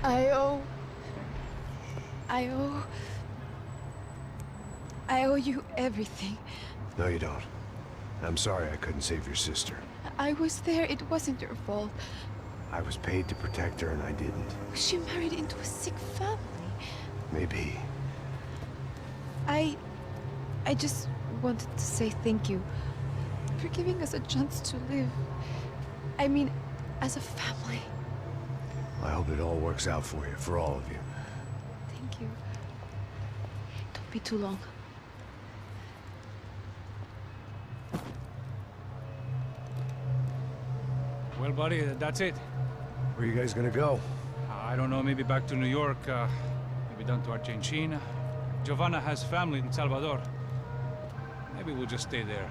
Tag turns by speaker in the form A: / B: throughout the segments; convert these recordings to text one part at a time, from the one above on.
A: I owe... I owe you everything.
B: No, you don't. I'm sorry I couldn't save your sister.
A: I was there. It wasn't your fault.
B: I was paid to protect her and I didn't.
A: She married into a sick family.
B: Maybe.
A: I just wanted to say thank you for giving us a chance to live. I mean, as a family.
B: I hope it all works out for you, for all of you.
A: Thank you. Don't be too long.
C: Well, buddy, that's it.
B: Where are you guys gonna go?
C: I don't know, maybe back to New York, maybe down to Argentina. Giovanna has family in Salvador. Maybe we'll just stay there.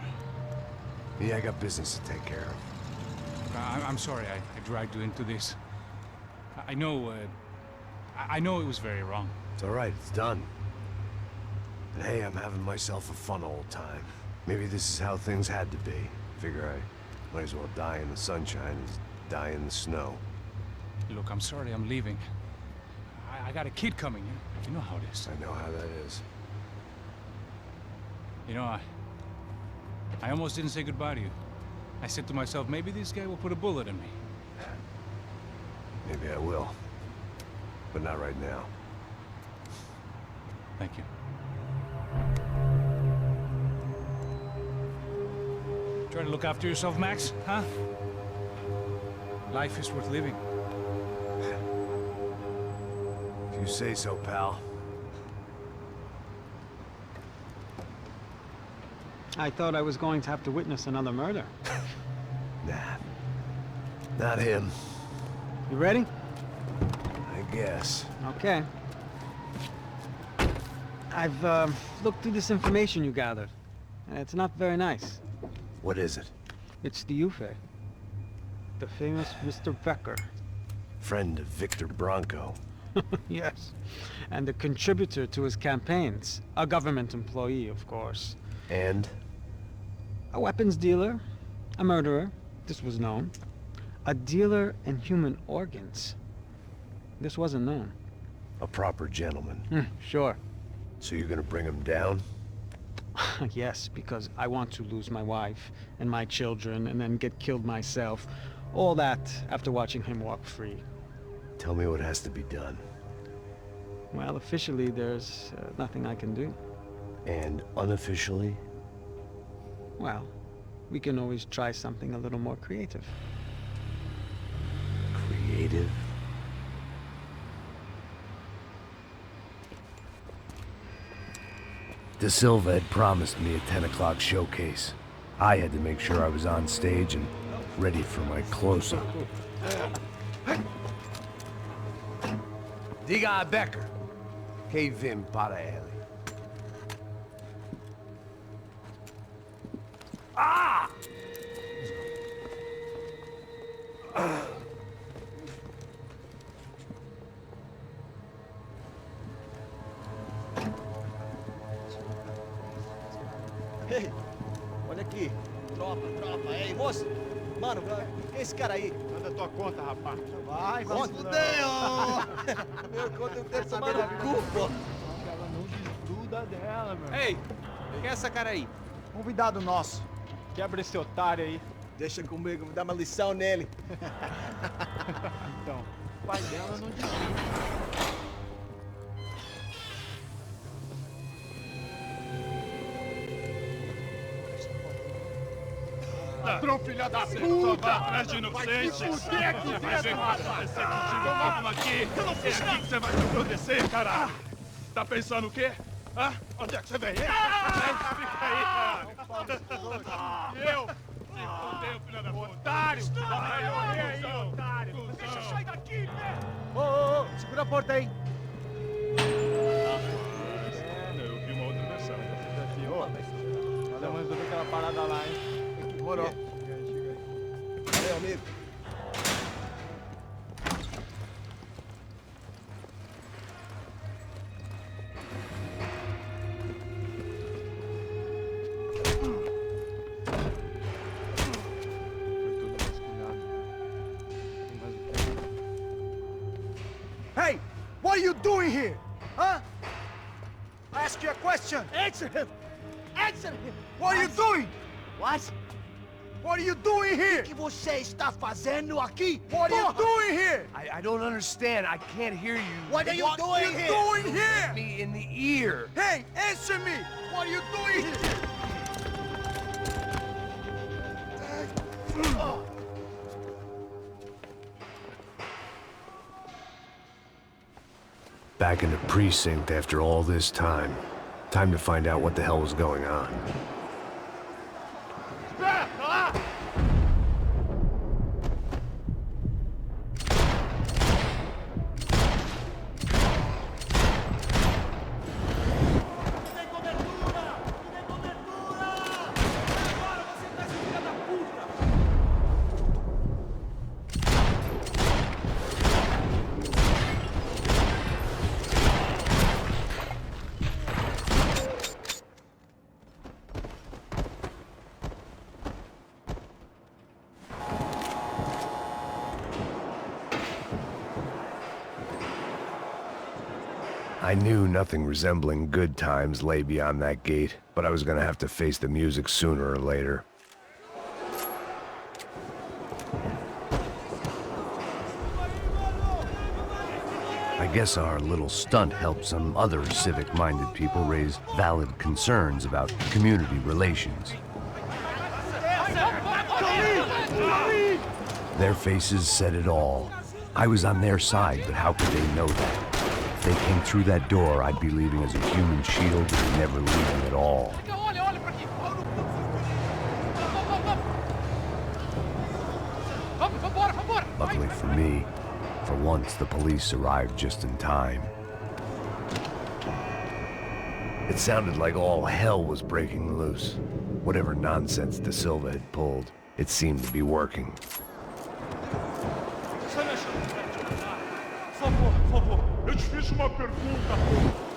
B: Yeah, I got business to take care of.
C: I'm sorry I dragged you into this. I know it was very wrong.
B: It's all right, it's done. And hey, I'm having myself a fun old time. Maybe this is how things had to be. Figure I might as well die in the sunshine as die in the snow.
C: Look, I'm sorry I'm leaving. I got a kid coming, you know how it is.
B: I know how that is.
C: You know, I almost didn't say goodbye to you. I said to myself, maybe this guy will put a bullet in me.
B: Maybe I will. But not right now.
C: Thank you. Try to look after yourself, Max, huh? Life is worth living.
B: If you say so, pal.
D: I thought I was going to have to witness another murder.
B: Nah. Not him.
D: You ready?
B: I guess.
D: Okay. I've looked through this information you gathered, and it's not very nice.
B: What is it?
D: It's the Ufe. The famous Mr. Becker.
B: Friend of Victor Bronco.
D: Yes. And a contributor to his campaigns. A government employee, of course.
B: And?
D: A weapons dealer. A murderer. This was known. A dealer in human organs. This wasn't known.
B: A proper gentleman.
D: Sure.
B: So you're gonna bring him down?
D: Yes, because I want to lose my wife and my children and then get killed myself. All that after watching him walk free.
B: Tell me what has to be done.
D: Well, officially there's nothing I can do.
B: And unofficially?
D: Well, we can always try something a little more creative.
B: Creative? De Silva had promised me a 10 o'clock showcase. I had to make sure I was on stage and ready for my close-up. Diga a Becker. Que vim para ele. Ah!
E: Ei, olha aqui. Tropa. Ei, moço. Mano, quem é esse cara aí?
F: Manda tua conta, rapaz.
E: Vai se fuder, ó. Meu conta eu quero tomar no cu, pô.
F: Ela não desgruda dela, meu.
E: Ei, quem é essa cara aí?
F: Convidado nosso. Quebra esse otário aí.
E: Deixa comigo, vou dar uma lição nele.
F: Então, o pai dela não desgruda.
G: Ladrão, filha da puta! Atrás de inocente!
F: Fuder aqui dentro, rapaz!
G: Então vamos aqui! Eu não fiz nada! Você vai me proteger, cara! Tá pensando o quê? Hã? Onde é que você vem? Fica aí, cara! Eu? Se fodeu, filha da puta!
F: Otário!
G: Vai, ô, cuzão!
F: otário!
G: Cuzão.
F: Deixa eu sair daqui, né?
E: Ô, segura a porta aí.
G: Eu vi uma outra versão.
F: Valeu, resolver aquela parada lá, hein?
E: Demorou.
F: Chega aí.
E: Valeu, amigo.
F: Foi tudo vasculhado. Tem mais o quê?
E: doing here? Huh? I ask you a question. Answer him. Answer him.
H: What are you doing?
E: What?
H: What are you doing here?
E: O que você está fazendo aqui?
H: What are you doing here?
B: I don't understand. I can't hear you.
E: What are you doing here?
H: Doing here?
B: Me in the ear.
H: Hey, answer me! What are you doing here?
B: Back in the precinct after all this time. Time to find out what the hell was going on. I knew nothing resembling good times lay beyond that gate, but I was gonna have to face the music sooner or later. I guess our little stunt helped some other civic-minded people raise valid concerns about community relations. Their faces said it all. I was on their side, but how could they know that? If they came through that door, I'd be leaving as a human shield and never leaving at all. Luckily for me, for once the police arrived just in time. It sounded like all hell was breaking loose. Whatever nonsense De Silva had pulled, it seemed to be working.
G: Por favor, eu te fiz uma pergunta, pô.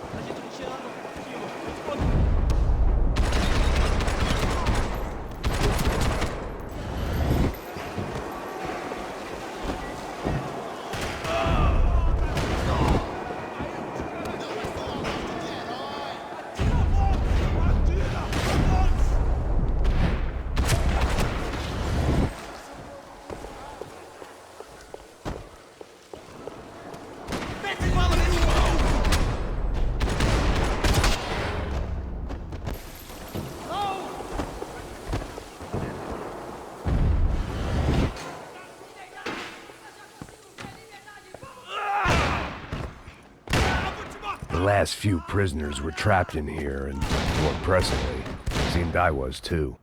B: The last few prisoners were trapped in here, and more pressingly, it seemed I was too.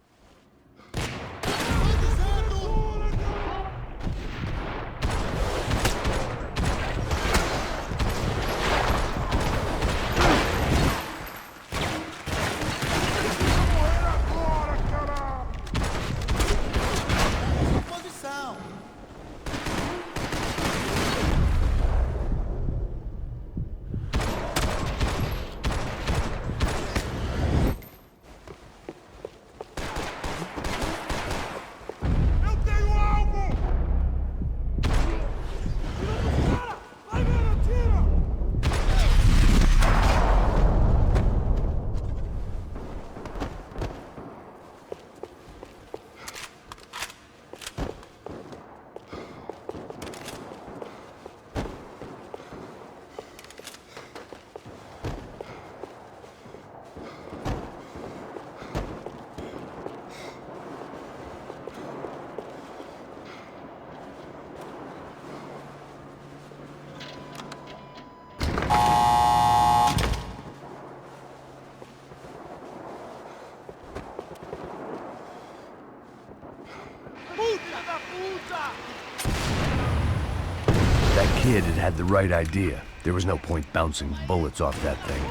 B: That kid had had the right idea. There was no point bouncing bullets off that thing.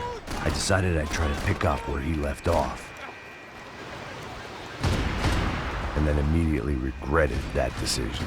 B: I decided I'd try to pick up where he left off. And then immediately regretted that decision.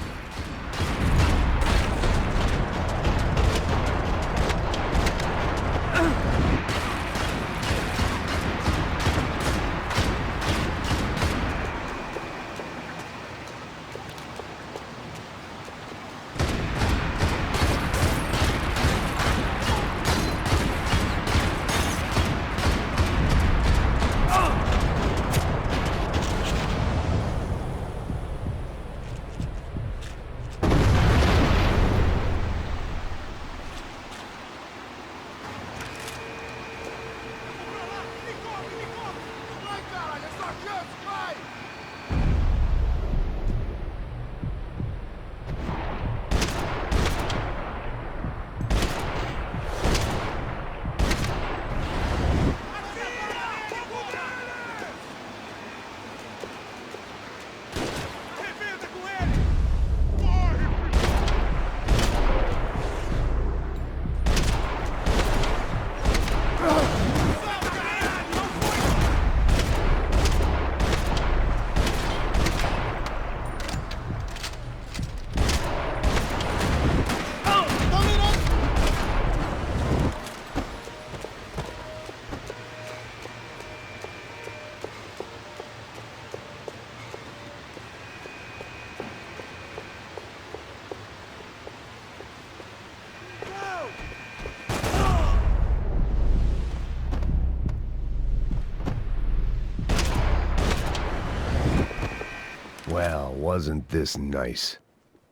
B: Well, wasn't this nice?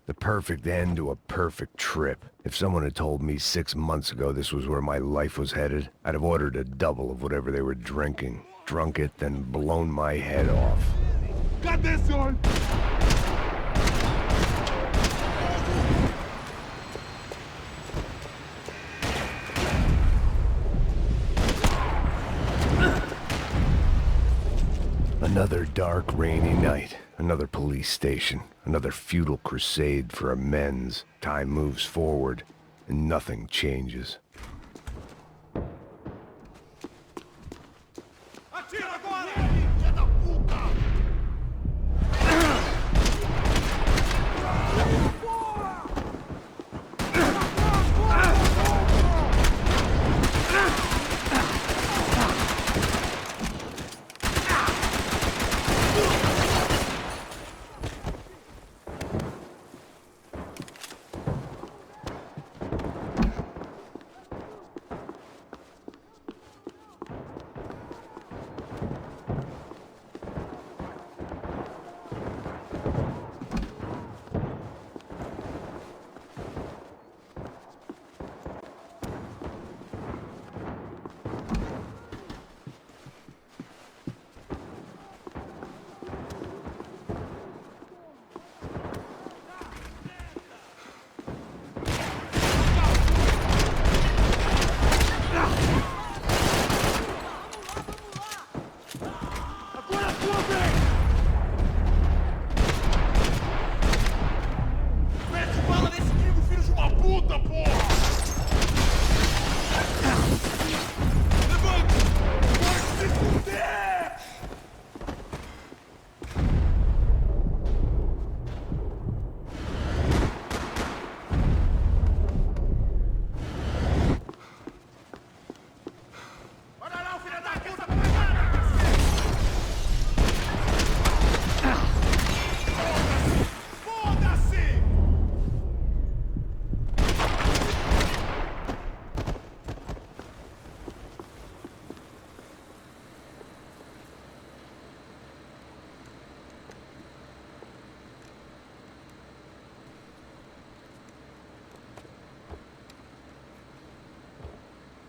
B: The perfect end to a perfect trip. If someone had told me 6 months ago this was where my life was headed, I'd have ordered a double of whatever they were drinking, drunk it, then blown my head off.
G: Cadê, senhor?
B: Another dark, rainy night. Another police station. Another futile crusade for amends. Time moves forward, and nothing changes.
G: Atira agora! Filha da puta!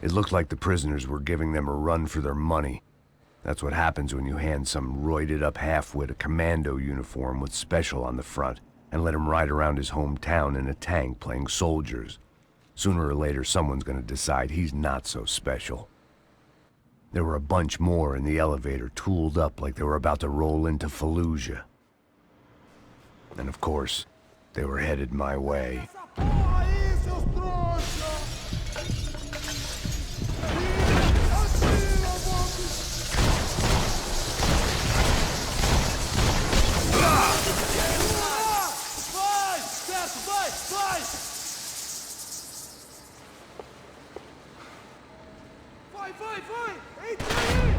B: It looked like the prisoners were giving them a run for their money. That's what happens when you hand some roided-up halfwit a commando uniform with special on the front and let him ride around his hometown in a tank playing soldiers. Sooner or later, someone's gonna decide he's not so special. There were a bunch more in the elevator, tooled up like they were about to roll into Fallujah. And of course, they were headed my way.
H: Porra aí, seus trouxas! Vai! Certo, vai! Vai! Vai, vai, vai! Entra aí!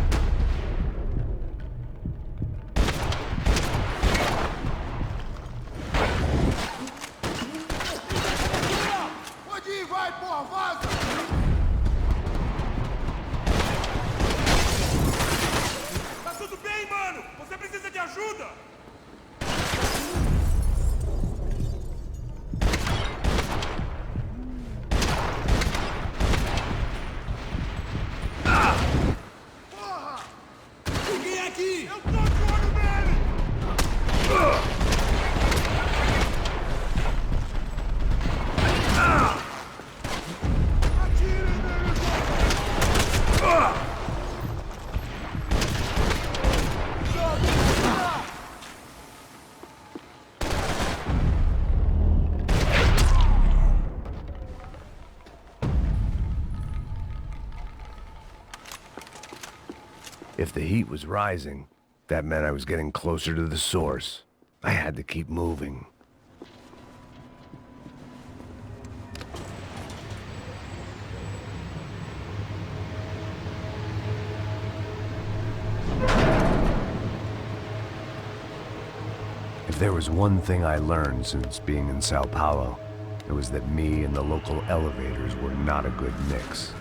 H: Pode ir, vai, porra, vaza! Tá tudo bem, mano? Você precisa de ajuda? Porra! Ninguém aqui! Eu tô de olho nele! Atirem nele!
B: If the heat was rising, that meant I was getting closer to the source. I had to keep moving. If there was one thing I learned since being in São Paulo, it was that me and the local elevators were not a good mix.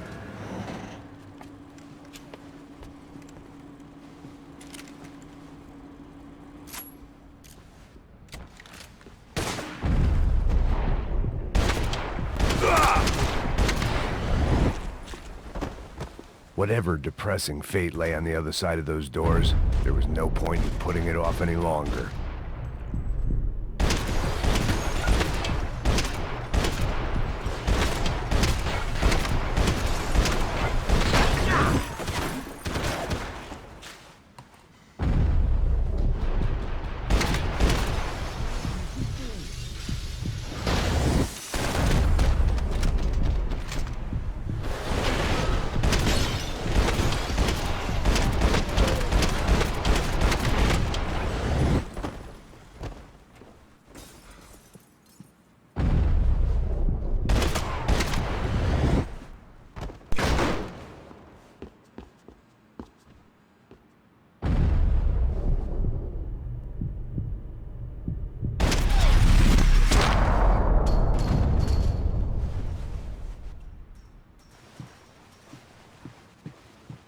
B: Whatever depressing fate lay on the other side of those doors, there was no point in putting it off any longer.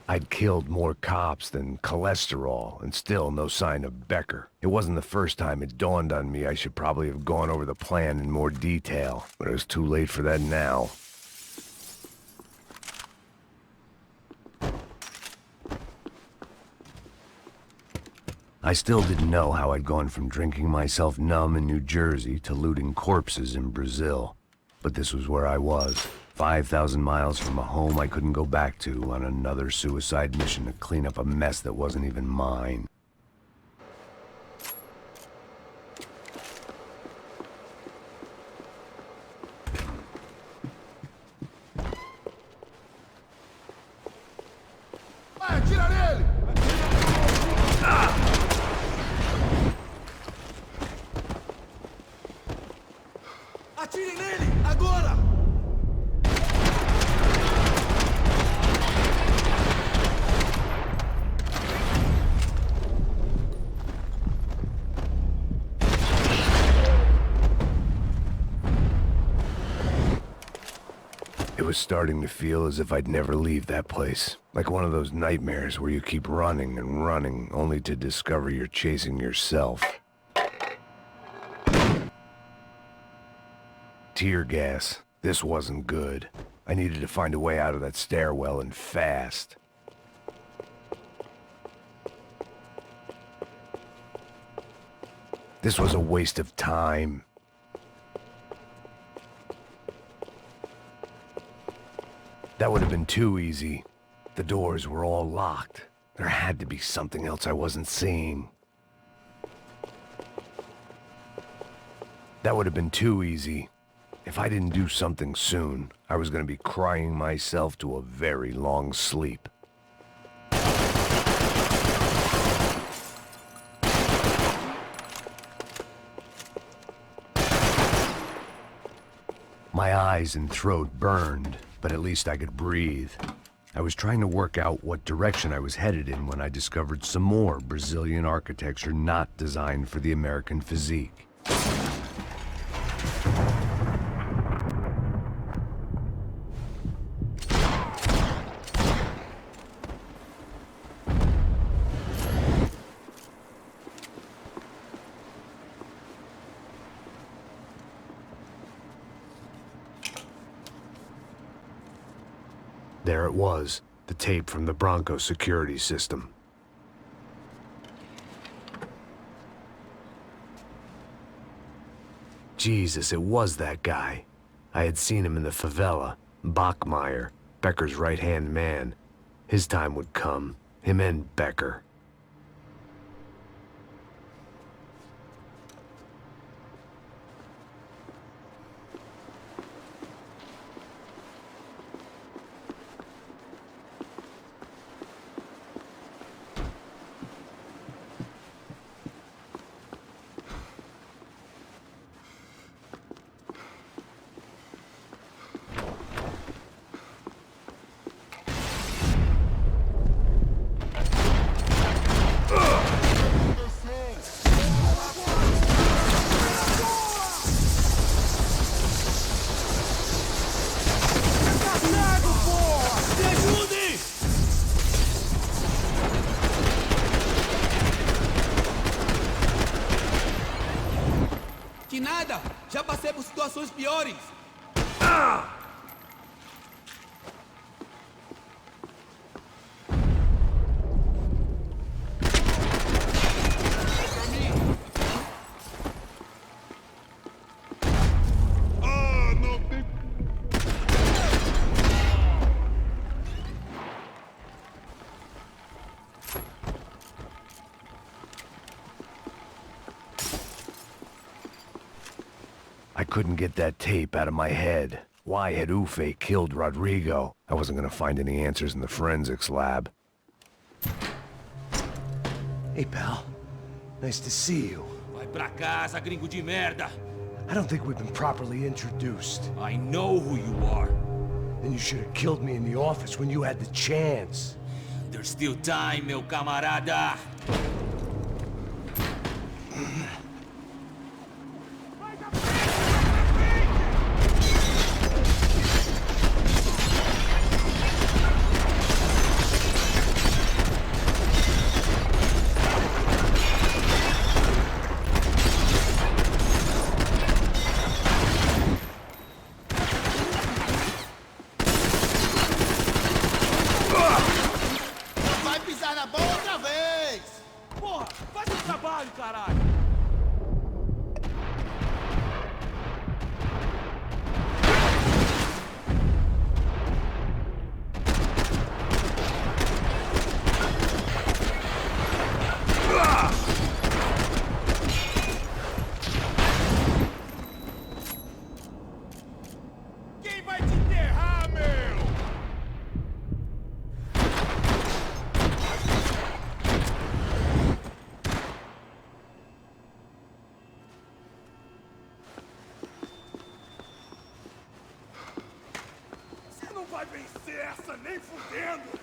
B: I'd killed more cops than cholesterol, and still no sign of Becker. It wasn't the first time it dawned on me I should probably have gone over the plan in more detail, but it was too late for that now. I still didn't know how I'd gone from drinking myself numb in New Jersey to looting corpses in Brazil. But this was where I was, 5,000 miles from a home I couldn't go back to, on another suicide mission to clean up a mess that wasn't even mine.
H: Vai, atira nele! Atire nele, agora!
B: It was starting to feel as if I'd never leave that place. Like one of those nightmares where you keep running and running, only to discover you're chasing yourself. Tear gas. This wasn't good. I needed to find a way out of that stairwell, and fast. This was a waste of time. That would have been too easy. The doors were all locked. There had to be something else I wasn't seeing. That would have been too easy. If I didn't do something soon, I was going to be crying myself to a very long sleep. My eyes and throat burned, but at least I could breathe. I was trying to work out what direction I was headed in when I discovered some more Brazilian architecture not designed for the American physique. There it was, the tape from the Bronco security system. Jesus, it was that guy. I had seen him in the favela, Bachmeyer, Becker's right-hand man. His time would come, him and Becker.
H: Que nada! Já passei por situações piores!
B: I couldn't get that tape out of my head. Why had Ufe killed Rodrigo? I wasn't gonna find any answers in the forensics lab.
I: Hey, pal. Nice to see you.
H: Vai pra casa, gringo de merda.
I: I don't think we've been properly introduced.
H: I know who you are.
I: Then you should have killed me in the office when you had the chance.
H: There's still time, meu camarada.
G: Vai pisar na bola outra vez!
H: Porra, faz o trabalho, caralho.
G: Quem vai te enterrar, meu? Você não vai vencer essa nem fudendo!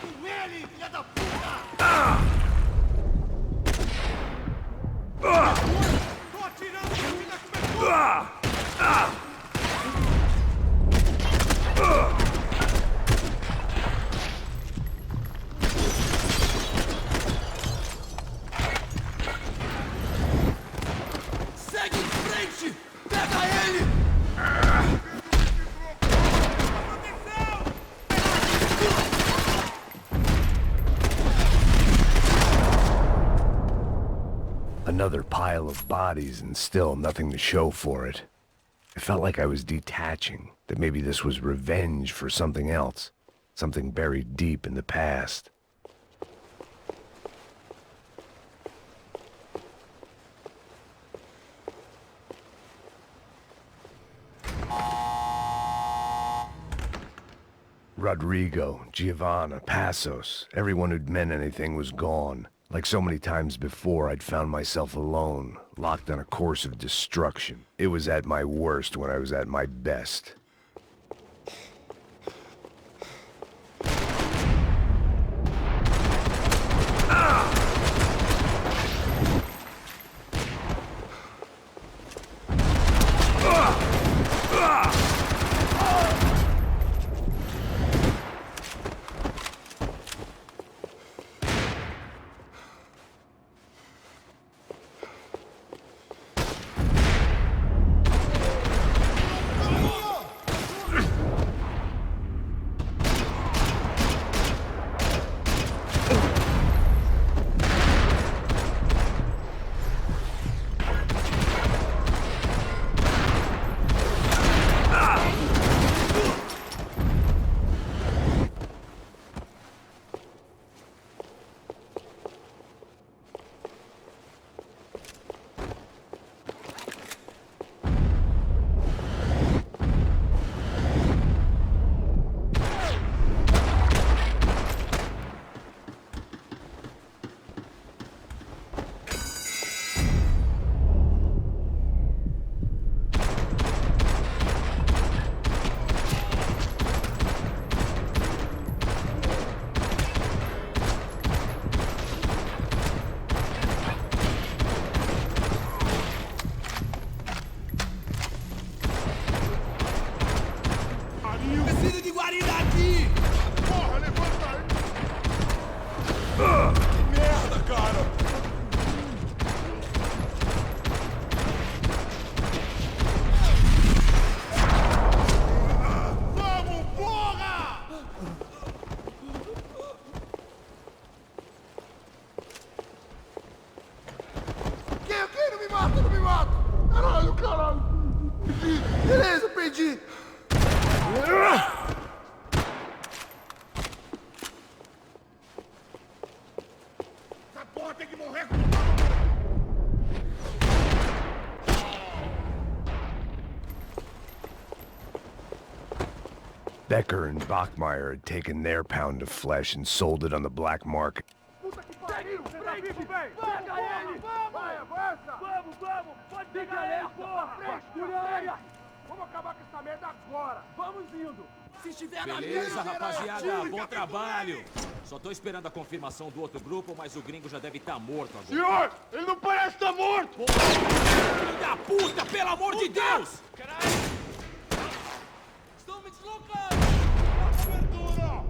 G: Com ele, filha da puta! Tô atirando aqui na cobertura!
H: Segue em frente! Pega ele!
G: Proteção!
B: Another pile of bodies and still nothing to show for it. It felt like I was detaching, that maybe this was revenge for something else, something buried deep in the past. Rodrigo, Giovanna, Passos, everyone who'd meant anything was gone. Like so many times before, I'd found myself alone, locked on a course of destruction. It was at my worst when I was at my best. Becker and Bachmeyer had taken their pound of flesh and sold it on the black market.
G: Puta que pariu! Pega ele! Vamos! Pode pegar ele, porra! Vamos acabar com essa merda agora! Vamos indo! Se estiver na
J: Beleza, rapaziada, bom trabalho! Só tô esperando a confirmação do outro grupo, mas o gringo já deve estar morto agora.
G: Senhor! Ele não parece estar morto!
J: Filho da puta, pelo amor de Deus!
G: Caralho!
H: Estão me deslocando!
G: Cobertura!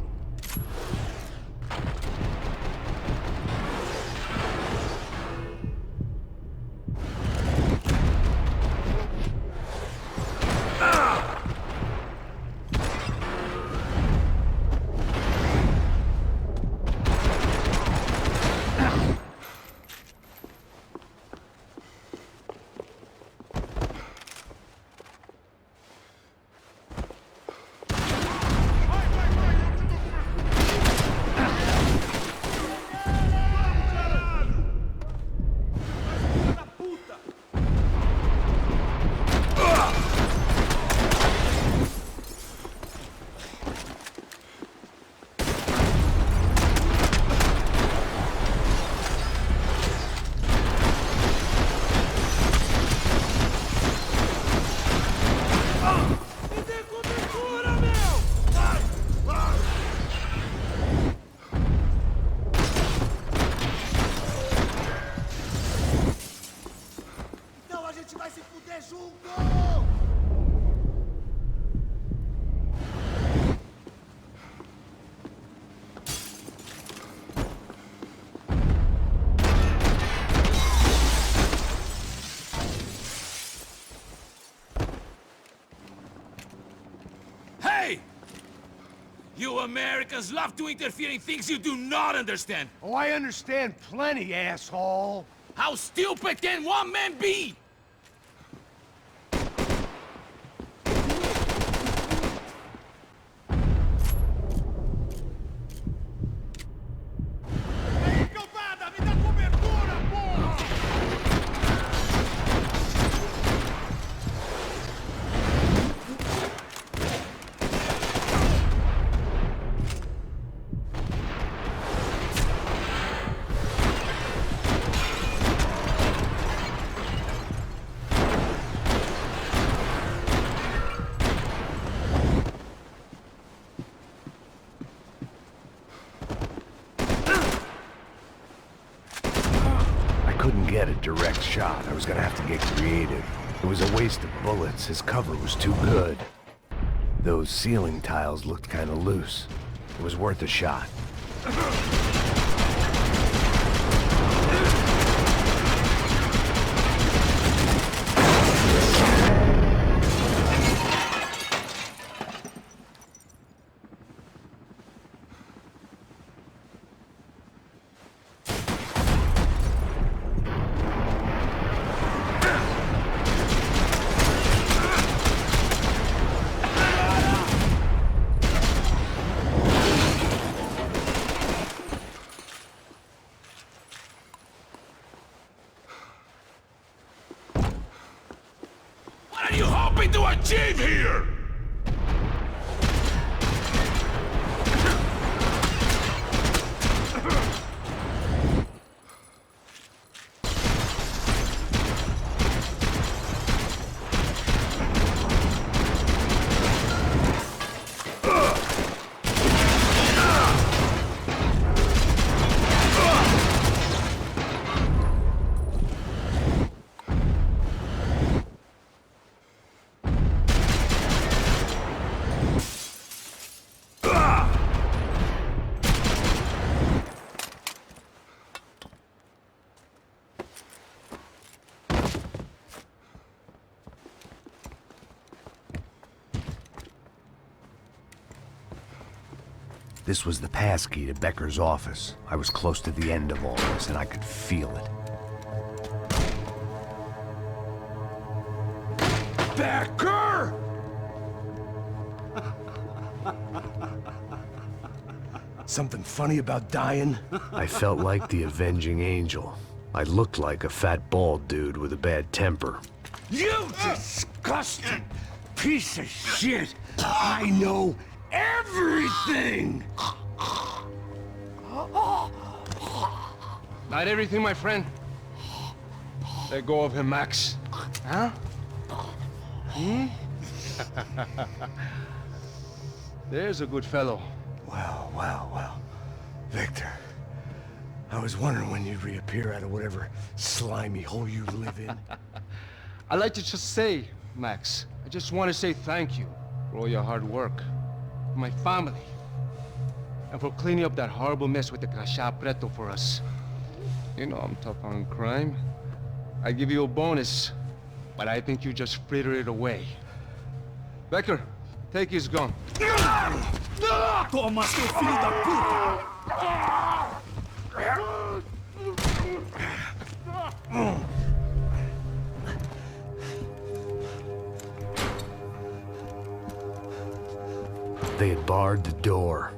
H: Então a gente vai se fuder junto!
J: Hey! You Americans love to interfere in things you do not understand.
I: Oh, I understand plenty, asshole.
J: How stupid can one man be?
G: Ei, cambada! Me dá cobertura, porra!
B: I couldn't get a direct shot. I was gonna have to get creative. It was a waste of bullets. His cover was too good. Those ceiling tiles looked kinda loose. It was worth a shot.
J: What are you hoping to achieve here?
B: This was the passkey to Becker's office. I was close to the end of all this, and I could feel it.
I: Becker! Something funny about dying?
B: I felt like the avenging angel. I looked like a fat bald dude with a bad temper.
I: You disgusting piece of shit! I know everything! Not everything, my friend. Let go of him, Max. Huh? Hmm? There's a good fellow.
B: Well. Victor, I was wondering when you'd reappear out of whatever slimy hole you live in.
I: I'd like to just say, Max, I just want to say thank you for all your hard work, for my family, and for cleaning up that horrible mess with the Crachá Preto for us. You know I'm tough on crime. I give you a bonus, but I think you just fritter it away. Becker, take his gun.
H: Toma, seu filho da puta!
B: They had barred the door.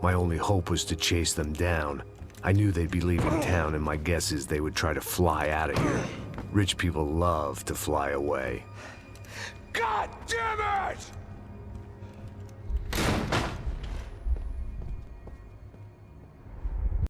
B: My only hope was to chase them down. I knew they'd be leaving town, and my guess is they would try to fly out of here. Rich people love to fly away.
I: God damn it!